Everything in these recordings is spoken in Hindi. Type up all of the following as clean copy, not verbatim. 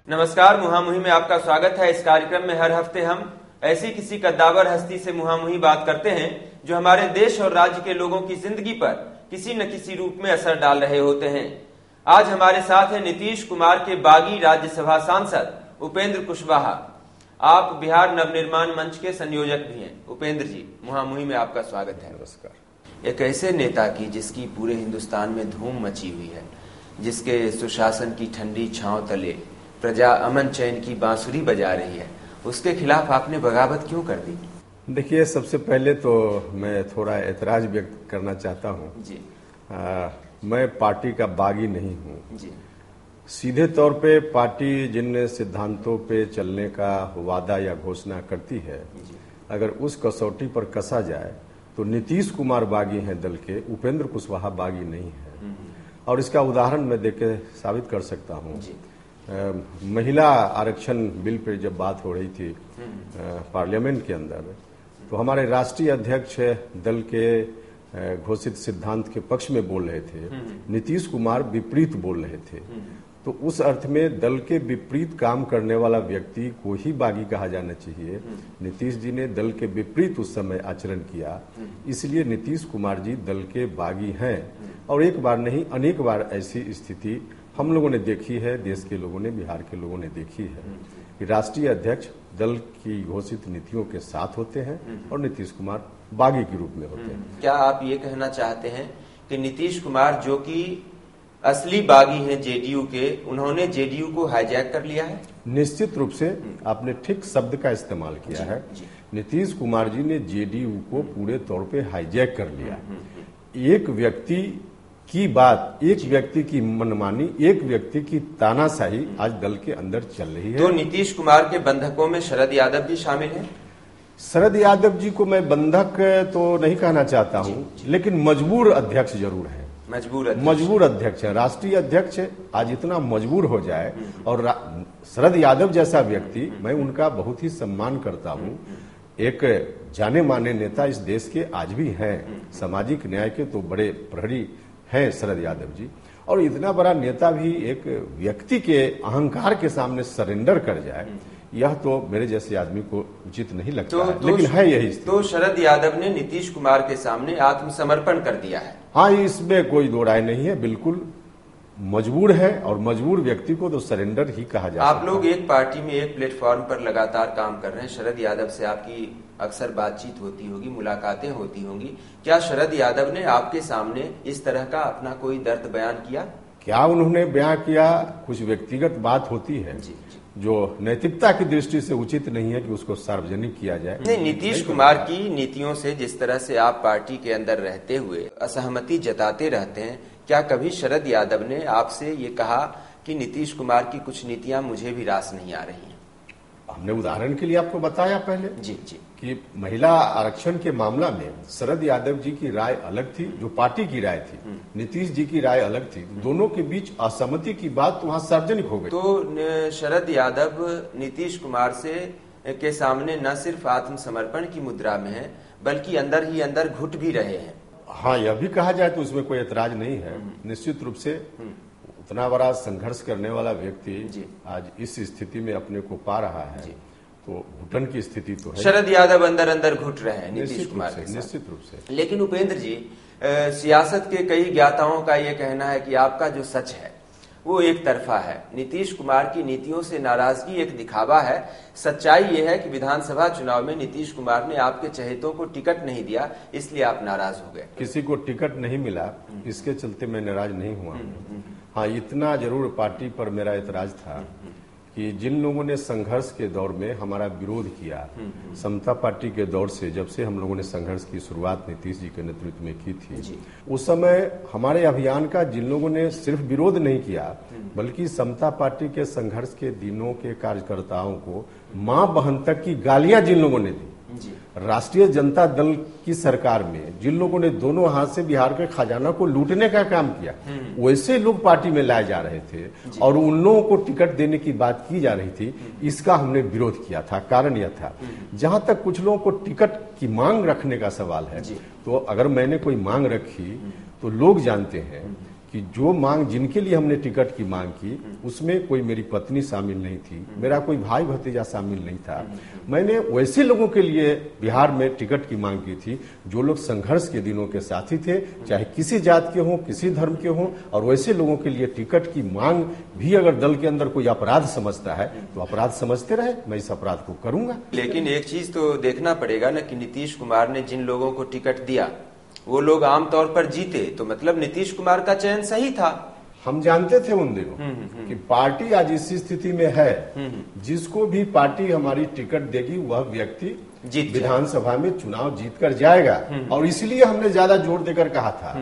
नमस्कार, मुहामुही में आपका स्वागत है। इस कार्यक्रम में हर हफ्ते हम ऐसी किसी कद्दावर हस्ती से मुहामुही बात करते हैं जो हमारे देश और राज्य के लोगों की जिंदगी पर किसी न किसी रूप में असर डाल रहे होते हैं। आज हमारे साथ है नीतीश कुमार के बागी राज्यसभा सांसद उपेंद्र कुशवाहा। आप बिहार नवनिर्माण मंच के संयोजक भी हैं। उपेंद्र जी, मुहामुही में आपका स्वागत है। नमस्कार। एक ऐसे नेता की जिसकी पूरे हिंदुस्तान में धूम मची हुई है, जिसके सुशासन की ठंडी छांव तले प्रजा अमन चैन की बांसुरी बजा रही है, उसके खिलाफ आपने बगावत क्यों कर दी? देखिए, सबसे पहले तो मैं थोड़ा ऐतराज व्यक्त करना चाहता हूँ जी। मैं पार्टी का बागी नहीं हूँ जी। सीधे तौर पे पार्टी जिन सिद्धांतों पे चलने का वादा या घोषणा करती है, अगर उस कसौटी पर कसा जाए तो नीतीश कुमार बागी हैं दल के, उपेंद्र कुशवाहा बागी नहीं है। और इसका उदाहरण मैं देके साबित कर सकता हूँ। महिला आरक्षण बिल पे जब बात हो रही थी पार्लियामेंट के अंदर, तो हमारे राष्ट्रीय अध्यक्ष दल के घोषित सिद्धांत के पक्ष में बोल रहे थे, नीतीश कुमार विपरीत बोल रहे थे। तो उस अर्थ में दल के विपरीत काम करने वाला व्यक्ति को ही बागी कहा जाना चाहिए। नीतीश जी ने दल के विपरीत उस समय आचरण किया, इसलिए नीतीश कुमार जी दल के बागी हैं। और एक बार नहीं, अनेक बार ऐसी स्थिति हम लोगों ने देखी है, देश के लोगों ने, बिहार के लोगों ने देखी है कि राष्ट्रीय अध्यक्ष दल की घोषित नीतियों के साथ होते हैं और नीतीश कुमार बागी के रूप में होते हैं। क्या आप ये कहना चाहते हैं कि नीतीश कुमार जो कि असली बागी हैं जेडीयू के, उन्होंने जेडीयू को हाईजैक कर लिया है? निश्चित रूप से आपने ठीक शब्द का इस्तेमाल किया है। नीतीश कुमार जी ने जेडीयू को पूरे तौर पे हाईजैक कर लिया। एक व्यक्ति की बात, एक व्यक्ति की मनमानी, एक व्यक्ति की तानाशाही आज दल के अंदर चल रही है। तो नीतीश कुमार के बंधकों में शरद यादव भी शामिल हैं? शरद यादव जी को मैं बंधक तो नहीं कहना चाहता हूं, लेकिन मजबूर अध्यक्ष जरूर है। मजबूर अध्यक्ष है। राष्ट्रीय अध्यक्ष आज इतना मजबूर हो जाए, और शरद यादव जैसा व्यक्ति, मैं उनका बहुत ही सम्मान करता हूं। एक जाने माने नेता इस देश के आज भी हैं, सामाजिक न्याय के तो बड़े प्रहरी हैं शरद यादव जी। और इतना बड़ा नेता भी एक व्यक्ति के अहंकार के सामने सरेंडर कर जाए, यह तो मेरे जैसे आदमी को उचित नहीं लगता है, लेकिन है यही। तो शरद यादव ने नीतीश कुमार के सामने आत्मसमर्पण कर दिया है। हाँ, इसमें कोई दो राय नहीं है, बिल्कुल मजबूर है, और मजबूर व्यक्ति को तो सरेंडर ही कहा जाता है। आप लोग एक पार्टी में एक प्लेटफॉर्म पर लगातार काम कर रहे हैं। शरद यादव से आपकी अक्सर बातचीत होती होगी, मुलाकातें होती होंगी। क्या शरद यादव ने आपके सामने इस तरह का अपना कोई दर्द बयान किया? क्या उन्होंने बयान किया? कुछ व्यक्तिगत बात होती है जो नैतिकता की दृष्टि से उचित नहीं है कि उसको सार्वजनिक किया जाए। नहीं, नीतीश कुमार की नीतियों से जिस तरह से आप पार्टी के अंदर रहते हुए असहमति जताते रहते हैं, क्या कभी शरद यादव ने आपसे ये कहा कि नीतीश कुमार की कुछ नीतियां मुझे भी रास नहीं आ रही हैं? हमने उदाहरण के लिए आपको बताया पहले जी कि महिला आरक्षण के मामला में शरद यादव जी की राय अलग थी, जो पार्टी की राय थी, नीतीश जी की राय अलग थी। दोनों के बीच असहमति की बात तो वहां सार्वजनिक हो गई। तो शरद यादव नीतीश कुमार से के सामने न सिर्फ आत्मसमर्पण की मुद्रा में है, बल्कि अंदर ही अंदर घुट भी रहे हैं। हाँ, यह भी कहा जाए तो उसमें कोई ऐतराज नहीं है। निश्चित रूप से उतना बड़ा संघर्ष करने वाला व्यक्ति आज इस स्थिति में अपने को पा रहा है, तो घुटन की स्थिति तो है। शरद यादव अंदर अंदर घुट रहे हैं नीतीश कुमार के साथ। निश्चित रूप से। लेकिन उपेंद्र जी, सियासत के कई ज्ञाताओं का ये कहना है कि आपका जो सच है वो एक तरफा है। नीतीश कुमार की नीतियों से नाराजगी एक दिखावा है। सच्चाई ये है कि विधानसभा चुनाव में नीतीश कुमार ने आपके चहेतों को टिकट नहीं दिया, इसलिए आप नाराज हो गए। किसी को टिकट नहीं मिला, इसके चलते मैं नाराज नहीं हुआ। हाँ, इतना जरूर पार्टी पर मेरा ऐतराज था कि जिन लोगों ने संघर्ष के दौर में हमारा विरोध किया, समता पार्टी के दौर से जब से हम लोगों ने संघर्ष की शुरुआत नीतीश जी के नेतृत्व में की थी, उस समय हमारे अभियान का जिन लोगों ने सिर्फ विरोध नहीं किया, बल्कि समता पार्टी के संघर्ष के दिनों के कार्यकर्ताओं को मां बहन तक की गालियां जिन लोगों ने दी, राष्ट्रीय जनता दल की सरकार में जिन लोगों ने दोनों हाथ से बिहार के खजाना को लूटने का काम किया, वैसे लोग पार्टी में लाए जा रहे थे और उन लोगों को टिकट देने की बात की जा रही थी। इसका हमने विरोध किया था। कारण यह था, जहां तक कुछ लोगों को टिकट की मांग रखने का सवाल है, तो अगर मैंने कोई मांग रखी तो लोग जानते हैं कि जो मांग जिनके लिए हमने टिकट की मांग की उसमें कोई मेरी पत्नी शामिल नहीं थी, मेरा कोई भाई भतीजा शामिल नहीं था। मैंने वैसे लोगों के लिए बिहार में टिकट की मांग की थी जो लोग संघर्ष के दिनों के साथी थे, चाहे किसी जात के हों, किसी धर्म के हों, और वैसे लोगों के लिए टिकट की मांग भी अगर दल के अंदर कोई अपराध समझता है तो अपराध समझते रहे, मैं इस अपराध को करूंगा। लेकिन एक चीज तो देखना पड़ेगा ना कि नीतीश कुमार ने जिन लोगों को टिकट दिया वो लोग आमतौर पर जीते, तो मतलब नीतीश कुमार का चयन सही था। हम जानते थे उन दिनों कि पार्टी आज इस स्थिति में है, जिसको भी पार्टी हमारी टिकट देगी वह व्यक्ति विधानसभा में चुनाव जीतकर जाएगा। और इसलिए हमने ज्यादा जोर देकर कहा था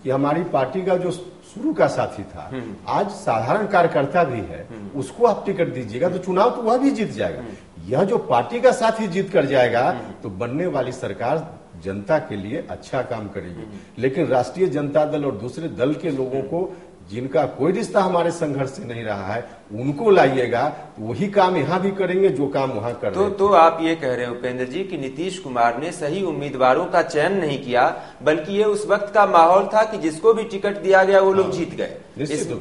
कि हमारी पार्टी का जो शुरू का साथी था आज साधारण कार्यकर्ता भी है, उसको आप टिकट दीजिएगा तो चुनाव तो वह भी जीत जाएगा। यह जो पार्टी का साथी जीत कर जाएगा तो बनने वाली सरकार जनता के लिए अच्छा काम करेगी। लेकिन राष्ट्रीय जनता दल और दूसरे दल के लोगों को जिनका कोई रिश्ता हमारे संघर्ष से नहीं रहा है उनको लाइएगा, तो वही काम यहाँ भी करेंगे जो काम वहां कर रहे हैं। तो आप ये कह रहे हैं उपेंद्र जी कि नीतीश कुमार ने सही उम्मीदवारों का चयन नहीं किया, बल्कि ये उस वक्त का माहौल था कि जिसको भी टिकट दिया गया वो लोग जीत गए।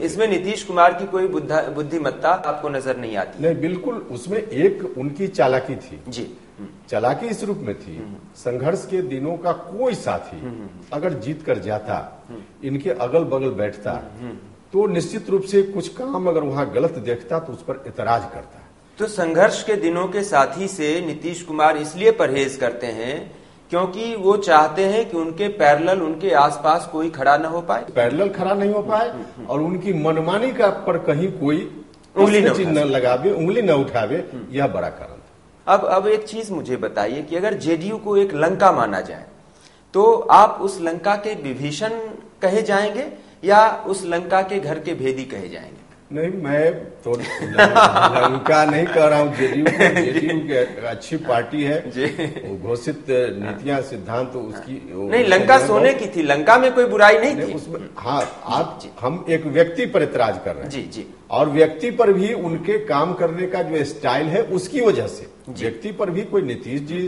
इसमें नीतीश कुमार की कोई बुद्धिमत्ता आपको नजर नहीं आती? नहीं, बिल्कुल उसमें एक उनकी चालाकी थी जी। चालाकी इस रूप में थी, संघर्ष के दिनों का कोई साथी अगर जीत कर जाता, इनके अगल बगल बैठता, तो निश्चित रूप से कुछ काम अगर वहां गलत देखता तो उस पर एतराज करता। तो संघर्ष के दिनों के साथी से नीतीश कुमार इसलिए परहेज करते हैं क्योंकि वो चाहते हैं कि उनके पैरेलल, उनके आसपास कोई खड़ा न हो पाए, पैरेलल खड़ा नहीं हो पाए और उनकी मनमानी का पर कहीं कोई उंगली न लगावे, उंगली न उठावे, यह बड़ा कारण। अब एक चीज मुझे बताइए कि अगर जेडीयू को एक लंका माना जाए तो आप उस लंका के विभीषण कहे जाएंगे या उस लंका के घर के भेदी कहे जाएंगे? नहीं, मैं तो लंका नहीं कह रहा हूँ। जेडीयू की अच्छी पार्टी है, वो घोषित नीतियां सिद्धांत तो उसकी नहीं, लंका सोने की थी, लंका में कोई बुराई नहीं थी उसमें। हाँ, आप हम एक व्यक्ति पर इतराज कर रहे हैं। जी जी। और व्यक्ति पर भी उनके काम करने का जो स्टाइल है उसकी वजह से व्यक्ति पर भी कोई नीतीश जी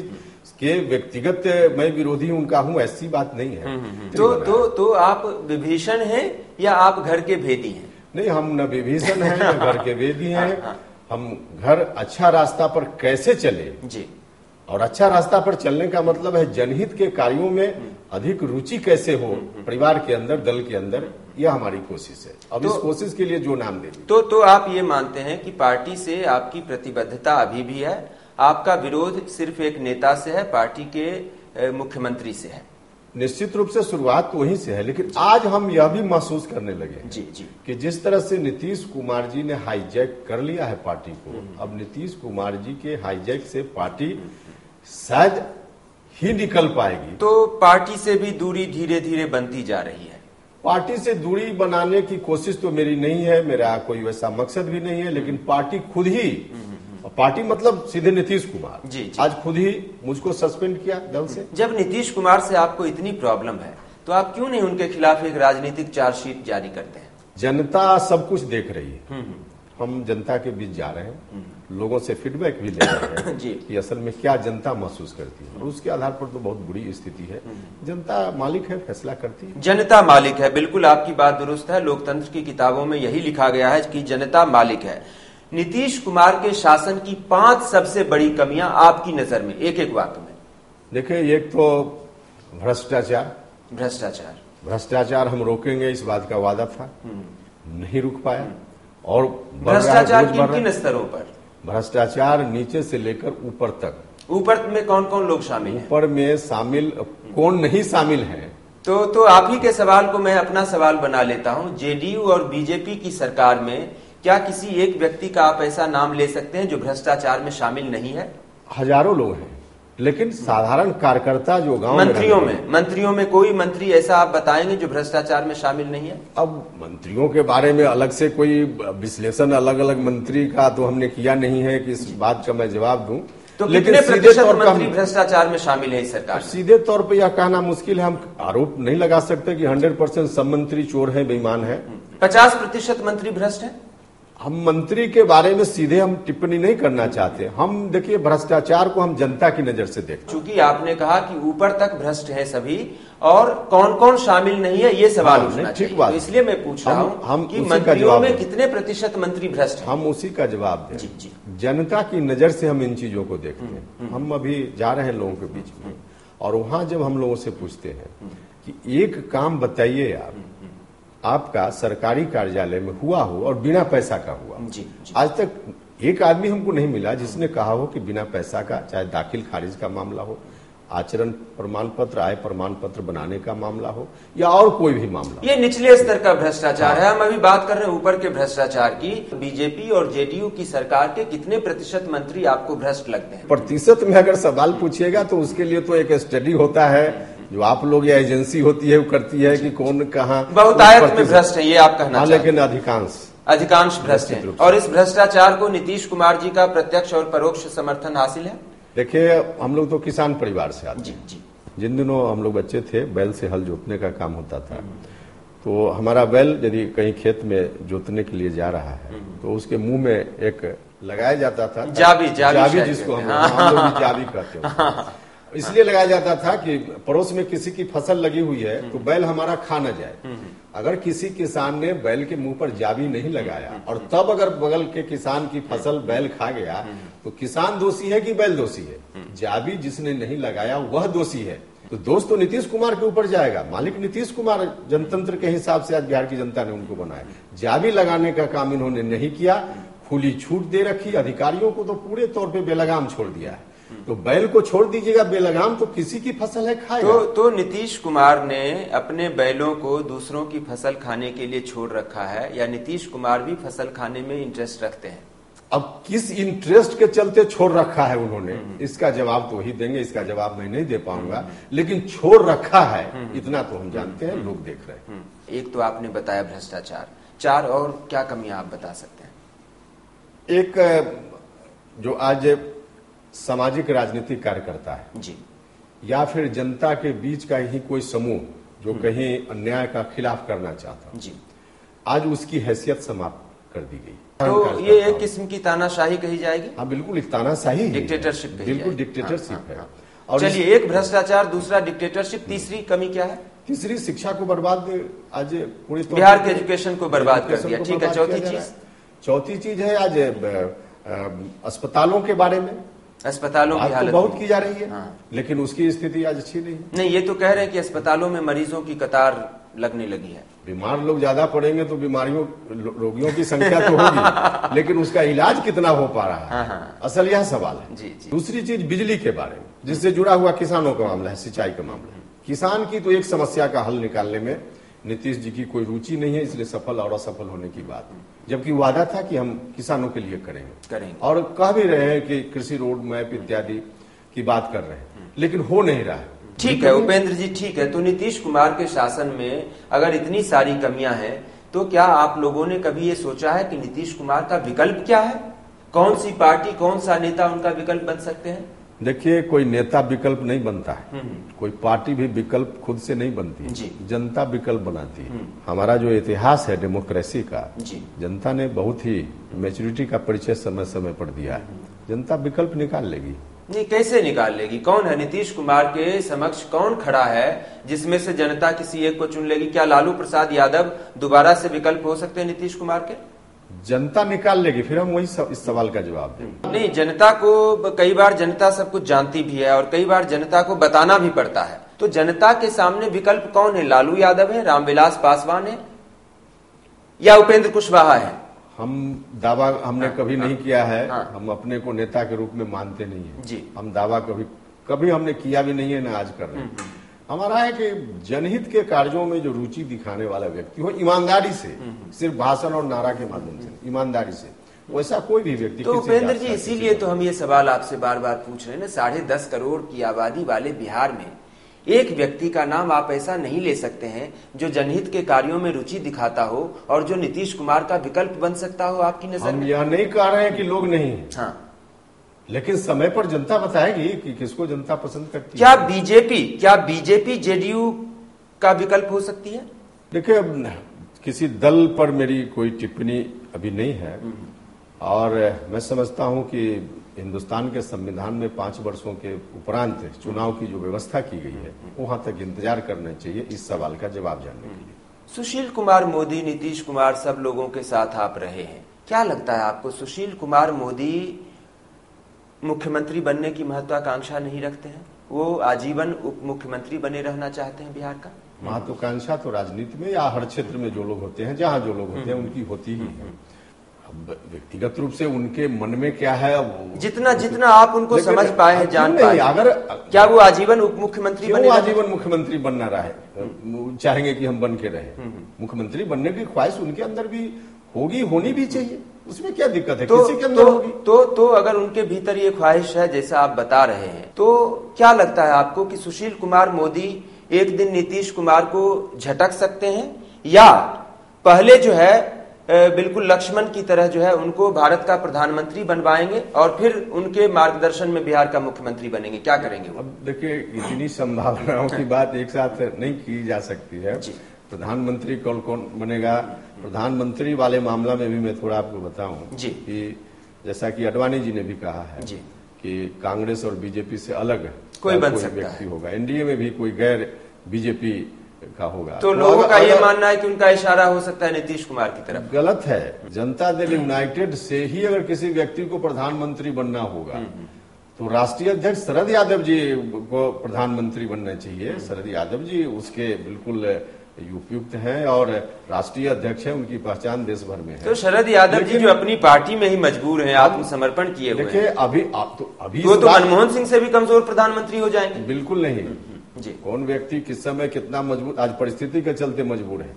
के व्यक्तिगत मैं विरोधी उनका हूं ऐसी बात नहीं है। तो आप विभीषण हैं या आप घर के भेदी हैं? नहीं, हम न विभीषण हैं न घर के भेदी हैं। हम घर अच्छा रास्ता पर कैसे चले जी, और अच्छा रास्ता पर चलने का मतलब है जनहित के कार्यों में अधिक रुचि कैसे हो परिवार के अंदर, दल के अंदर, यह हमारी कोशिश है। अब इस कोशिश के लिए जो नाम दे तो आप ये मानते हैं कि पार्टी से आपकी प्रतिबद्धता अभी भी है, आपका विरोध सिर्फ एक नेता से है, पार्टी के मुख्यमंत्री से है? निश्चित रूप से शुरुआत तो वहीं से है, लेकिन आज हम यह भी महसूस करने लगे जी जी कि जिस तरह से नीतीश कुमार जी ने हाईजैक कर लिया है पार्टी को, अब नीतीश कुमार जी के हाईजैक से पार्टी शायद ही निकल पाएगी। तो पार्टी से भी दूरी धीरे धीरे बनती जा रही है। पार्टी से दूरी बनाने की कोशिश तो मेरी नहीं है, मेरा कोई वैसा मकसद भी नहीं है, लेकिन पार्टी खुद ही, पार्टी मतलब सीधे नीतीश कुमार जी, आज खुद ही मुझको सस्पेंड किया दल से। जब नीतीश कुमार से आपको इतनी प्रॉब्लम है तो आप क्यों नहीं उनके खिलाफ एक राजनीतिक चार्जशीट जारी करते हैं? जनता सब कुछ देख रही है, हम जनता के बीच जा रहे हैं, लोगों से फीडबैक भी ले रहे हैं जी। कि असल में क्या जनता महसूस करती है, और उसके आधार पर तो बहुत बुरी स्थिति है। जनता मालिक है, फैसला करती है। जनता मालिक है, बिल्कुल आपकी बात दुरुस्त है। लोकतंत्र की किताबों में यही लिखा गया है कि जनता मालिक है। नीतीश कुमार के शासन की 5 सबसे बड़ी कमियां आपकी नजर में, एक एक वाक्य में। देखिए, एक तो भ्रष्टाचार हम रोकेंगे, इस बात का वादा था, नहीं रुक पाया। और भ्रष्टाचार किन स्तरों पर? भ्रष्टाचार नीचे से लेकर ऊपर तक। ऊपर में कौन कौन लोग शामिल हैं? ऊपर में शामिल कौन नहीं शामिल है? तो आप ही के सवाल को मैं अपना सवाल बना लेता हूं। जेडीयू और बीजेपी की सरकार में क्या किसी एक व्यक्ति का आप ऐसा नाम ले सकते हैं जो भ्रष्टाचार में शामिल नहीं है? हजारों लोग हैं, लेकिन साधारण कार्यकर्ता जो गांव मंत्रियों में कोई मंत्री ऐसा आप बताएंगे जो भ्रष्टाचार में शामिल नहीं है? अब मंत्रियों के बारे में अलग से कोई विश्लेषण अलग अलग मंत्री का तो हमने किया नहीं है कि इस बात का मैं जवाब दूं। तो कितने प्रतिशत मंत्री भ्रष्टाचार में शामिल है इस सरकार? सीधे तौर पर यह कहना मुश्किल है, हम आरोप नहीं लगा सकते कि 100% सब मंत्री चोर है, बेईमान है। 50% मंत्री भ्रष्ट है? हम मंत्री के बारे में सीधे हम टिप्पणी नहीं करना चाहते। हम देखिए, भ्रष्टाचार को हम जनता की नजर से देखते हैं। चूंकि आपने कहा कि ऊपर तक भ्रष्ट है सभी और कौन कौन शामिल नहीं है, ये सवाल उठना चाहिए। तो इसलिए मैं पूछ रहा हूं कि मंत्रियों में कितने प्रतिशत मंत्री भ्रष्ट हैं? हम उसी का जवाब दें। जी जी। जनता की नजर से हम इन चीजों को देखते हैं। हम अभी जा रहे हैं लोगों के बीच में, और वहां जब हम लोगों से पूछते हैं कि एक काम बताइए आपका सरकारी कार्यालय में हुआ हो और बिना पैसा का हुआ, जी, जी। आज तक एक आदमी हमको नहीं मिला जिसने कहा हो कि बिना पैसा का, चाहे दाखिल खारिज का मामला हो, आचरण प्रमाण पत्र, आय प्रमाण पत्र बनाने का मामला हो, या और कोई भी मामला। ये निचले स्तर का भ्रष्टाचार है। हम अभी बात कर रहे हैं ऊपर के भ्रष्टाचार की। बीजेपी और जेडीयू की सरकार के कितने प्रतिशत मंत्री आपको भ्रष्ट लगते हैं? प्रतिशत में अगर सवाल पूछिएगा तो उसके लिए तो एक स्टडी होता है जो आप लोग या एजेंसी होती है वो करती है कि कौन कहाँ बहुतायत में भ्रष्ट है, ये आप कहना चाहते हैं। लेकिन अधिकांश भ्रष्ट है। और इस भ्रष्टाचार को नीतीश कुमार जी का प्रत्यक्ष और परोक्ष समर्थन हासिल है। देखिए, हम लोग तो किसान परिवार से आते हैं। जी। जिन दिनों हम लोग बच्चे थे, बैल से हल जोतने का काम होता था। तो हमारा बैल यदि कहीं खेत में जोतने के लिए जा रहा है तो उसके मुंह में एक लगाया जाता था जाबी जिसको हम लोग जाबी कहते हैं। इसलिए लगाया जाता था कि पड़ोस में किसी की फसल लगी हुई है तो बैल हमारा खा न जाए। अगर किसी किसान ने बैल के मुंह पर जाबी नहीं लगाया और तब अगर बगल के किसान की फसल बैल खा गया तो किसान दोषी है कि बैल दोषी है? जाबी जिसने नहीं लगाया वह दोषी है। तो दोष तो नीतीश कुमार के ऊपर जाएगा। मालिक नीतीश कुमार, जनतंत्र के हिसाब से आज बिहार की जनता ने उनको बनाया। जाबी लगाने का काम इन्होंने नहीं किया, खुली छूट दे रखी। अधिकारियों को तो पूरे तौर पे बेलगाम छोड़ दिया है। तो बैल को छोड़ दीजिएगा, बेलगाम तो किसी की फसल है खाएगा। तो नीतीश कुमार ने अपने बैलों को दूसरों की फसल खाने के लिए छोड़ रखा है, या नीतीश कुमार भी फसल खाने में इंटरेस्ट रखते हैं? अब किस इंटरेस्ट के चलते छोड़ रखा है उन्होंने, इसका जवाब तो ही देंगे। इसका जवाब मैं नहीं दे पाऊंगा, लेकिन छोड़ रखा है इतना तो हम जानते हैं, लोग देख रहे हैं। एक तो आपने बताया भ्रष्टाचार, चार और क्या कमियां आप बता सकते हैं? एक जो आज सामाजिक राजनीतिक कार्यकर्ता है जी, या फिर जनता के बीच का ही कोई समूह जो कहीं अन्याय का खिलाफ करना चाहता जी, आज उसकी हैसियत समाप्त कर दी गई। तो ये एक किस्म की तानाशाही कही जाएगी। हाँ, बिल्कुल एक तानाशाही, डिक्टेटरशिप, बिल्कुल डिक्टेटरशिप है। और चलिए, एक भ्रष्टाचार, दूसरा डिक्टेटरशिप, तीसरी कमी क्या है? तीसरी शिक्षा को बर्बाद, आज पूरे बिहार के एजुकेशन को बर्बाद कर दिया। ठीक है, चौथी चीज है आज अस्पतालों के बारे में। अस्पतालों की हालत बहुत की जा रही है, लेकिन उसकी स्थिति आज अच्छी नहीं। ये तो कह रहे हैं कि अस्पतालों में मरीजों की कतार लगने लगी है। बीमार लोग ज्यादा पड़ेंगे तो रोगियों की संख्या तो होगी, लेकिन उसका इलाज कितना हो पा रहा है, असल यह सवाल है। जी। दूसरी चीज बिजली के बारे में, जिससे जुड़ा हुआ किसानों का मामला है, सिंचाई का मामला है। किसान की तो एक समस्या का हल निकालने में नीतीश जी की कोई रुचि नहीं है, इसलिए सफल और असफल होने की बात। जबकि वादा था कि हम किसानों के लिए करेंगे और कह भी रहे हैं कि कृषि रोड मैप इत्यादि की बात कर रहे हैं, लेकिन हो नहीं रहा है। ठीक है उपेंद्र जी, ठीक है। तो नीतीश कुमार के शासन में अगर इतनी सारी कमियां हैं, तो क्या आप लोगों ने कभी ये सोचा है कि नीतीश कुमार का विकल्प क्या है? कौन सी पार्टी, कौन सा नेता उनका विकल्प बन सकते हैं? देखिए, कोई नेता विकल्प नहीं बनता है, कोई पार्टी भी विकल्प खुद से नहीं बनती है, जनता विकल्प बनाती है। हमारा जो इतिहास है डेमोक्रेसी का, जनता ने बहुत ही मैच्योरिटी का परिचय समय समय पर दिया है। जनता विकल्प निकाल लेगी। नहीं, कैसे निकाल लेगी? कौन है नीतीश कुमार के समक्ष, कौन खड़ा है जिसमें से जनता किसी एक को चुन लेगी? क्या लालू प्रसाद यादव दोबारा से विकल्प हो सकते हैं नीतीश कुमार के? जनता निकाल लेगी, फिर हम वही इस सवाल का जवाब दें। नहीं, जनता को कई बार जनता सब कुछ जानती भी है और कई बार जनता को बताना भी पड़ता है। तो जनता के सामने विकल्प कौन है? लालू यादव है, रामविलास पासवान है, या उपेंद्र कुशवाहा है? हम दावा हमने कभी नहीं किया है। हम अपने को नेता के रूप में मानते नहीं है जी। हम दावा कभी हमने किया भी नहीं है, ना आज कर रहे हैं। हमारा है कि जनहित के कार्यों में जो रुचि दिखाने वाला व्यक्ति हो, ईमानदारी से, सिर्फ भाषण और नारा के माध्यम से, ईमानदारी से, वैसा कोई भी व्यक्ति। तो उपेंद्र जी, इसीलिए तो हम ये सवाल आपसे बार बार पूछ रहे हैं ना। 10.5 करोड़ की आबादी वाले बिहार में एक व्यक्ति का नाम आप ऐसा नहीं ले सकते हैं जो जनहित के कार्यों में रुचि दिखाता हो और जो नीतीश कुमार का विकल्प बन सकता हो आपकी नजर में? हम यह नहीं कह रहे हैं कि लोग नहीं, हाँ, लेकिन समय पर जनता बताएगी कि किसको जनता पसंद करती है। क्या बीजेपी जेडीयू का विकल्प हो सकती है? देखिए, किसी दल पर मेरी कोई टिप्पणी अभी नहीं है। और मैं समझता हूं कि हिंदुस्तान के संविधान में 5 वर्षों के उपरांत चुनाव की जो व्यवस्था की गई है, वहां तक इंतजार करना चाहिए इस सवाल का जवाब जानने के लिए। सुशील कुमार मोदी, नीतीश कुमार, सब लोगों के साथ आप रहे हैं, क्या लगता है आपको सुशील कुमार मोदी मुख्यमंत्री बनने की महत्वाकांक्षा नहीं रखते हैं? वो आजीवन उप मुख्यमंत्री बने रहना चाहते हैं बिहार का? महत्वाकांक्षा तो राजनीति में या हर क्षेत्र में जो लोग होते हैं, जहां जो लोग होते हैं, उनकी होती ही है। अब व्यक्तिगत रूप से उनके मन में क्या है, जितना आप उनको समझ पाए हैं, जान पाए, अगर क्या वो आजीवन उप मुख्यमंत्री बने? आजीवन मुख्यमंत्री बनना रहे, चाहेंगे कि हम बन के रहे। मुख्यमंत्री बनने की ख्वाहिश उनके अंदर भी होगी, होनी भी चाहिए, उसमें क्या दिक्कत है? किसी के अंदर होगी तो अगर उनके भीतर ये ख्वाहिश है जैसा आप बता रहे हैं, तो क्या लगता है आपको कि सुशील कुमार मोदी एक दिन नीतीश कुमार को झटक सकते हैं, या पहले जो है बिल्कुल लक्ष्मण की तरह जो है उनको भारत का प्रधानमंत्री बनवाएंगे और फिर उनके मार्गदर्शन में बिहार का मुख्यमंत्री बनेंगे? क्या करेंगे वो? अब देखिए, इतनी संभावनाओं की बात एक साथ नहीं की जा सकती है। प्रधानमंत्री कौन बनेगा, प्रधानमंत्री वाले मामला में भी मैं थोड़ा आपको बताऊं कि जैसा कि अडवाणी जी ने भी कहा है कि कांग्रेस और बीजेपी से अलग कोई बन सकता व्यक्ति होगा, एनडीए में भी कोई गैर बीजेपी का होगा। तो लोगों का ये मानना है कि उनका इशारा हो सकता है नीतीश कुमार की तरफ। गलत है। जनता दल यूनाइटेड से ही अगर किसी व्यक्ति को प्रधानमंत्री बनना होगा तो राष्ट्रीय अध्यक्ष शरद यादव जी को प्रधानमंत्री बनना चाहिए। शरद यादव जी उसके बिल्कुल उपयुक्त हैं और राष्ट्रीय अध्यक्ष हैं, उनकी पहचान देश भर में है। तो शरद यादव जी जो अपनी पार्टी में ही मजबूर हैं, आत्मसमर्पण किए हुए हैं, देखिए अभी तो मनमोहन सिंह से भी कमजोर प्रधानमंत्री हो जाएंगे? बिल्कुल नहीं जी। कौन व्यक्ति किस समय कितना मजबूत, आज परिस्थिति के चलते मजबूर है।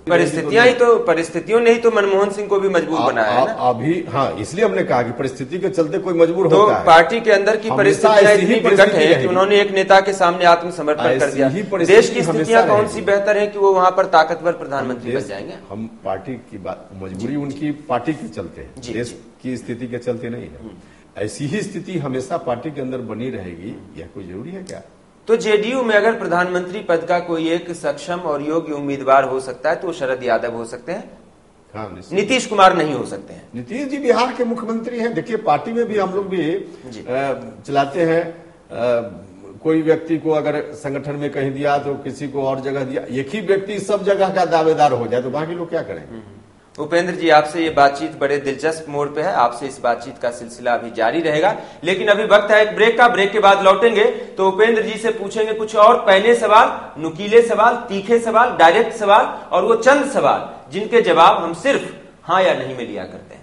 परिस्थितियों ने ही तो मनमोहन सिंह को भी मजबूर बनाया है ना? अभी हाँ, इसलिए हमने कहा कि परिस्थिति के चलते कोई मजबूर तो होता है। पार्टी के अंदर की परिस्थितियां इतनी विकट है कि उन्होंने एक नेता के सामने आत्मसमर्पण कर दिया। देश की स्थितियां कौन सी बेहतर है कि वो वहां पर ताकतवर प्रधानमंत्री बन जाएंगे? हम पार्टी की बात, मजबूरी उनकी पार्टी के चलते है, देश की स्थिति के चलते नहीं है। ऐसी ही स्थिति हमेशा पार्टी के अंदर बनी रहेगी, यह कोई जरूरी है क्या? तो जेडीयू में अगर प्रधानमंत्री पद का कोई एक सक्षम और योग्य उम्मीदवार हो सकता है तो शरद यादव हो सकते हैं। हाँ, नीतीश कुमार नहीं हो सकते हैं। नीतीश जी बिहार के मुख्यमंत्री हैं। देखिए पार्टी में भी हम लोग भी चलाते हैं। कोई व्यक्ति को अगर संगठन में कहीं दिया तो किसी को और जगह दिया, एक ही व्यक्ति सब जगह का दावेदार हो जाए तो बाकी लोग क्या करेंगे? उपेंद्र जी, आपसे ये बातचीत बड़े दिलचस्प मोड़ पे है, आपसे इस बातचीत का सिलसिला अभी जारी रहेगा, लेकिन अभी वक्त है एक ब्रेक का। ब्रेक के बाद लौटेंगे तो उपेंद्र जी से पूछेंगे कुछ और पहले सवाल, नुकीले सवाल, तीखे सवाल, डायरेक्ट सवाल, और वो चंद सवाल जिनके जवाब हम सिर्फ हाँ या नहीं में लिया करते हैं।